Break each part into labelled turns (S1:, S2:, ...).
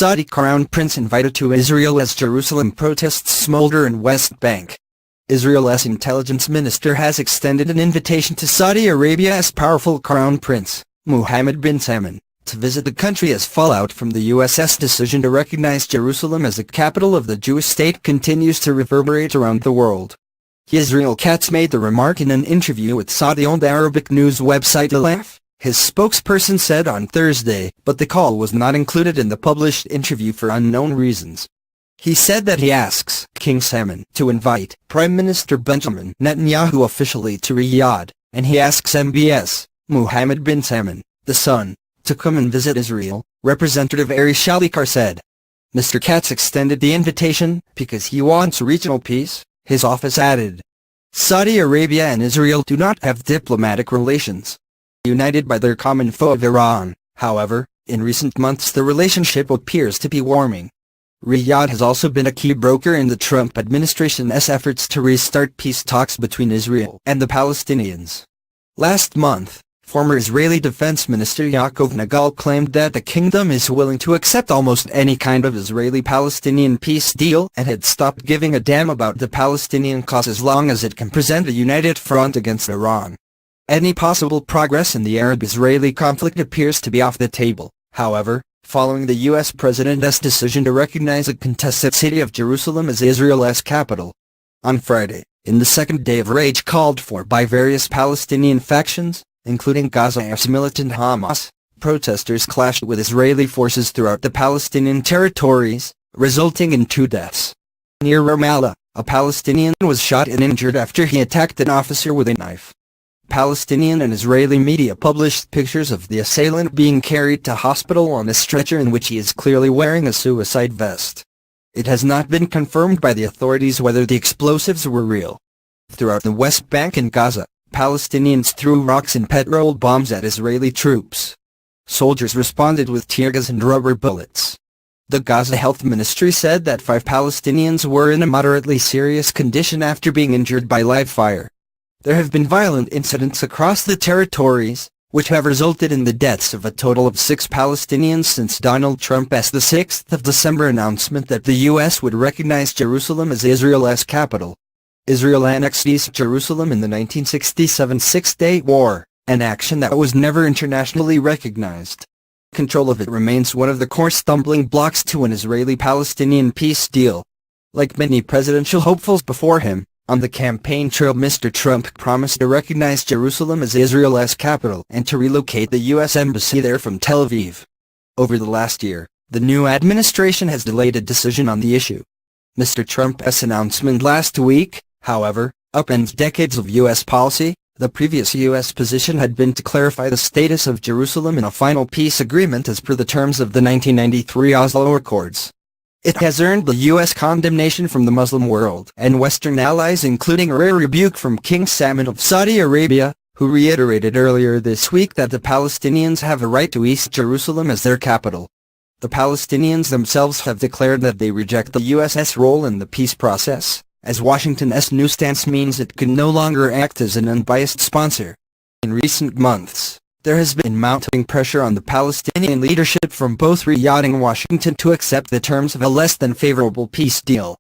S1: Saudi Crown Prince invited to Israel as Jerusalem protests smolder in West Bank. Israel's intelligence minister has extended an invitation to Saudi Arabia's powerful Crown Prince, Mohammed bin Salman, to visit the country as fallout from the US's decision to recognize Jerusalem as the capital of the Jewish state continues to reverberate around the world. Israel Katz made the remark in an interview with Saudi-owned Arabic news website Alaf, his spokesperson said on Thursday, but the call was not included in the published interview for unknown reasons. He said that he asks King Salman to invite Prime Minister Benjamin Netanyahu officially to Riyadh, and he asks MBS, Mohammed bin Salman, the son, to come and visit Israel, Representative Arye Shalicar said. Mr. Katz extended the invitation because he wants regional peace, his office added. Saudi Arabia and Israel do not have diplomatic relations. United by their common foe of Iran, however, in recent months the relationship appears to be warming. Riyadh has also been a key broker in the Trump administration's efforts to restart peace talks between Israel and the Palestinians. Last month, former Israeli Defense Minister Yaakov Nagal claimed that the kingdom is willing to accept almost any kind of Israeli-Palestinian peace deal and had stopped giving a damn about the Palestinian cause as long as it can present a united front against Iran. Any possible progress in the Arab-Israeli conflict appears to be off the table, however, following the U.S. President's decision to recognize the contested city of Jerusalem as Israel's capital. On Friday, in the second day of rage called for by various Palestinian factions, including Gaza's militant Hamas, protesters clashed with Israeli forces throughout the Palestinian territories, resulting in 2 deaths. Near Ramallah, a Palestinian was shot and injured after he attacked an officer with a knife. Palestinian and Israeli media published pictures of the assailant being carried to hospital on a stretcher in which he is clearly wearing a suicide vest. It has not been confirmed by the authorities whether the explosives were real. Throughout the West Bank and Gaza, Palestinians threw rocks and petrol bombs at Israeli troops. Soldiers responded with tear gas and rubber bullets. The Gaza Health Ministry said that 5 Palestinians were in a moderately serious condition after being injured by live fire. There have been violent incidents across the territories, which have resulted in the deaths of a total of 6 Palestinians since Donald Trump's the 6th of December announcement that the U.S. would recognize Jerusalem as Israel's capital. Israel annexed East Jerusalem in the 1967 Six-Day War, an action that was never internationally recognized. Control of it remains one of the core stumbling blocks to an Israeli-Palestinian peace deal. Like many presidential hopefuls before him, on the campaign trail Mr. Trump promised to recognize Jerusalem as Israel's capital and to relocate the U.S. embassy there from Tel Aviv. Over the last year, the new administration has delayed a decision on the issue. Mr. Trump's announcement last week, however, upends decades of U.S. policy. The previous U.S. position had been to clarify the status of Jerusalem in a final peace agreement as per the terms of the 1993 Oslo Accords. It has earned the U.S. condemnation from the Muslim world and Western allies, including a rare rebuke from King Salman of Saudi Arabia, who reiterated earlier this week that the Palestinians have a right to East Jerusalem as their capital. The Palestinians themselves have declared that they reject the U.S.'s role in the peace process, as Washington's new stance means it can no longer act as an unbiased sponsor. In recent months, there has been mounting pressure on the Palestinian leadership from both Riyadh and Washington to accept the terms of a less than favorable peace deal.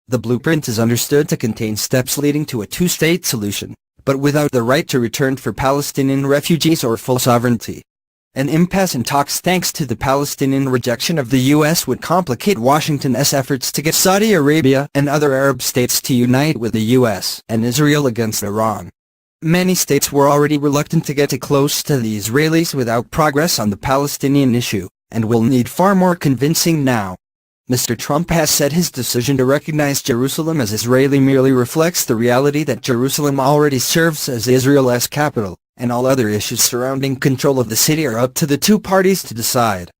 S1: The blueprint is understood to contain steps leading to a 2-state solution, but without the right to return for Palestinian refugees or full sovereignty. An impasse in talks thanks to the Palestinian rejection of the U.S. would complicate Washington's efforts to get Saudi Arabia and other Arab states to unite with the U.S. and Israel against Iran. Many states were already reluctant to get too close to the Israelis without progress on the Palestinian issue, and will need far more convincing now. Mr. Trump has said his decision to recognize Jerusalem as Israeli merely reflects the reality that Jerusalem already serves as Israel's capital, and all other issues surrounding control of the city are up to the 2 parties to decide.